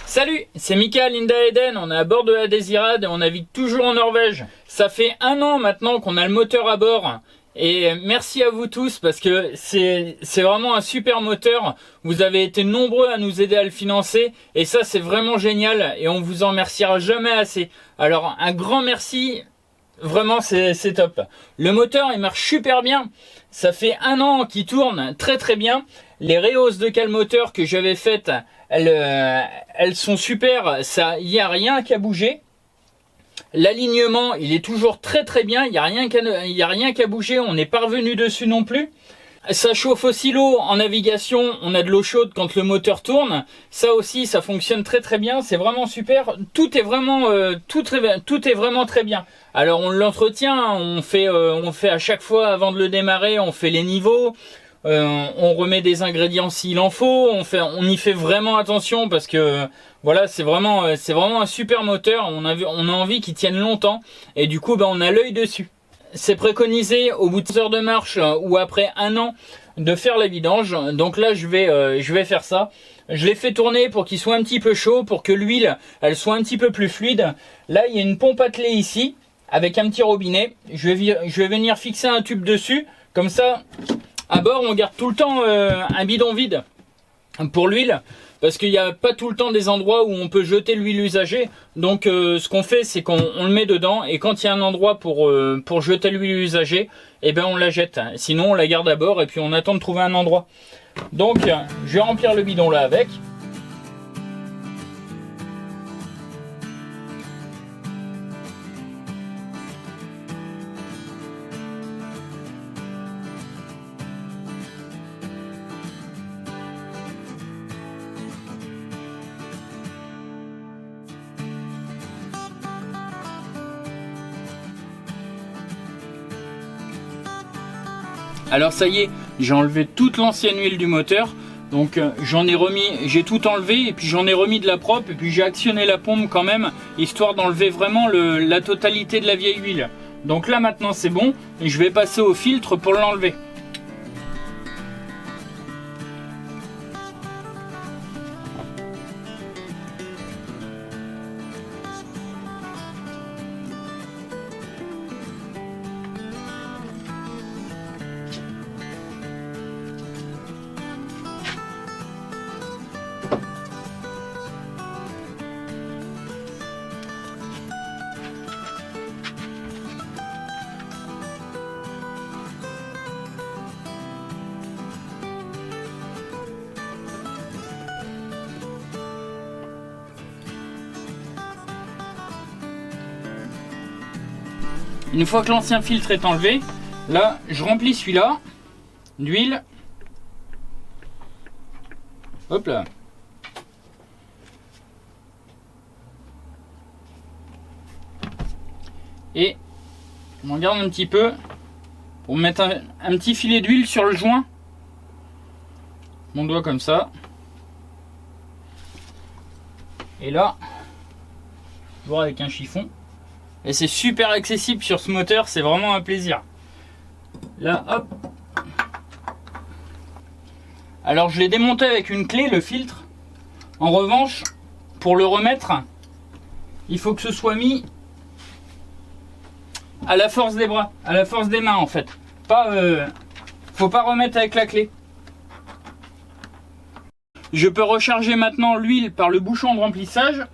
Salut, c'est Mika, Linda et Eden, on est à bord de la Désirade et on navigue toujours en Norvège. Ça fait 1 an maintenant qu'on a le moteur à bord et merci à vous tous parce que c'est vraiment un super moteur. Vous avez été nombreux à nous aider à le financer et ça c'est vraiment génial et on vous en remerciera jamais assez. Alors un grand merci, vraiment c'est top. Le moteur il marche super bien, ça fait 1 an qu'il tourne très bien. Les rehausses de cale-moteur que j'avais faites, elles sont super, il n'y a rien qu'à bouger. L'alignement, il est toujours très bien, il n'y a rien qu'à bouger, on n'est pas revenu dessus non plus. Ça chauffe aussi l'eau en navigation, on a de l'eau chaude quand le moteur tourne. Ça aussi, ça fonctionne très bien, c'est vraiment super. Tout est vraiment très bien. Alors on l'entretient, on fait à chaque fois avant de le démarrer, on fait les niveaux. On remet des ingrédients s'il en faut, on y fait vraiment attention parce que voilà, c'est vraiment un super moteur, on a envie qu'il tienne longtemps et du coup on a l'œil dessus. C'est préconisé au bout de 2 heures de marche ou après 1 an de faire la vidange, donc là je vais faire ça. Je l'ai fait tourner pour qu'il soit un petit peu chaud, pour que l'huile elle soit un petit peu plus fluide. Là il y a une pompe attelée ici avec un petit robinet, je vais venir fixer un tube dessus, comme ça à bord, on garde tout le temps un bidon vide pour l'huile, parce qu'il n'y a pas tout le temps des endroits où on peut jeter l'huile usagée. Donc ce qu'on fait, c'est qu'on le met dedans, et quand il y a un endroit pour jeter l'huile usagée, eh ben on la jette. Sinon, on la garde à bord, et puis on attend de trouver un endroit. Donc, je vais remplir le bidon là avec. Alors ça y est, j'ai enlevé toute l'ancienne huile du moteur, donc j'ai tout enlevé et puis j'en ai remis de la propre et puis j'ai actionné la pompe quand même, histoire d'enlever vraiment la totalité de la vieille huile. Donc là maintenant c'est bon et je vais passer au filtre pour l'enlever. Une fois que l'ancien filtre est enlevé, là je remplis celui-là d'huile. Hop là. Et on en garde un petit peu pour mettre un petit filet d'huile sur le joint. Mon doigt comme ça. Et là, voir avec un chiffon. Et c'est super accessible sur ce moteur, c'est vraiment un plaisir. Là, hop. Alors je l'ai démonté avec une clé, le filtre. En revanche, pour le remettre, il faut que ce soit mis à la force des bras, à la force des mains en fait. Faut pas remettre avec la clé. Je peux recharger maintenant l'huile par le bouchon de remplissage.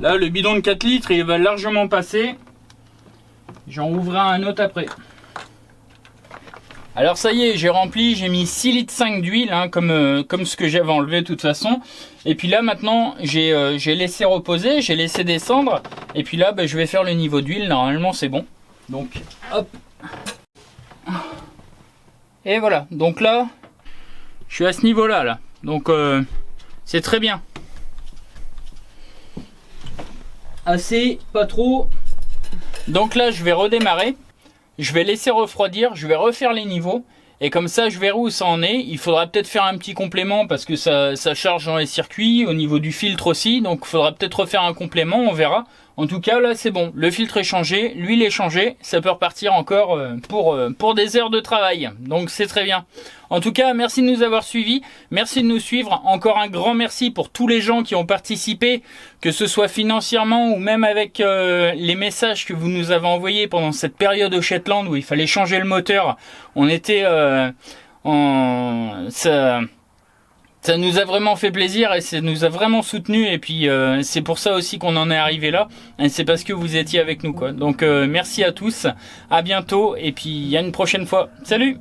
Là, le bidon de 4 litres, il va largement passer. J'en ouvrirai un autre après. Alors ça y est, j'ai rempli, j'ai mis 6,5 litres d'huile, hein, comme ce que j'avais enlevé de toute façon. Et puis là, maintenant, j'ai laissé reposer, j'ai laissé descendre. Et puis là, je vais faire le niveau d'huile. Normalement, c'est bon. Donc, hop. Et voilà. Donc là, je suis à ce niveau-là. Là. Donc, c'est très bien. Assez, pas trop. Donc là je vais redémarrer, je vais laisser refroidir, je vais refaire les niveaux et comme ça je verrai où ça en est. Il faudra peut-être faire un petit complément parce que ça charge dans les circuits, au niveau du filtre aussi, donc il faudra peut-être refaire un complément, on verra. En tout cas, là, c'est bon. Le filtre est changé, l'huile est changée. Ça peut repartir encore pour des heures de travail. Donc, c'est très bien. En tout cas, merci de nous avoir suivis. Merci de nous suivre. Encore un grand merci pour tous les gens qui ont participé, que ce soit financièrement ou même avec les messages que vous nous avez envoyés pendant cette période au Shetland où il fallait changer le moteur. On était ça nous a vraiment fait plaisir et ça nous a vraiment soutenus et puis c'est pour ça aussi qu'on en est arrivé là et c'est parce que vous étiez avec nous quoi. Donc merci à tous, à bientôt et puis à une prochaine fois. Salut!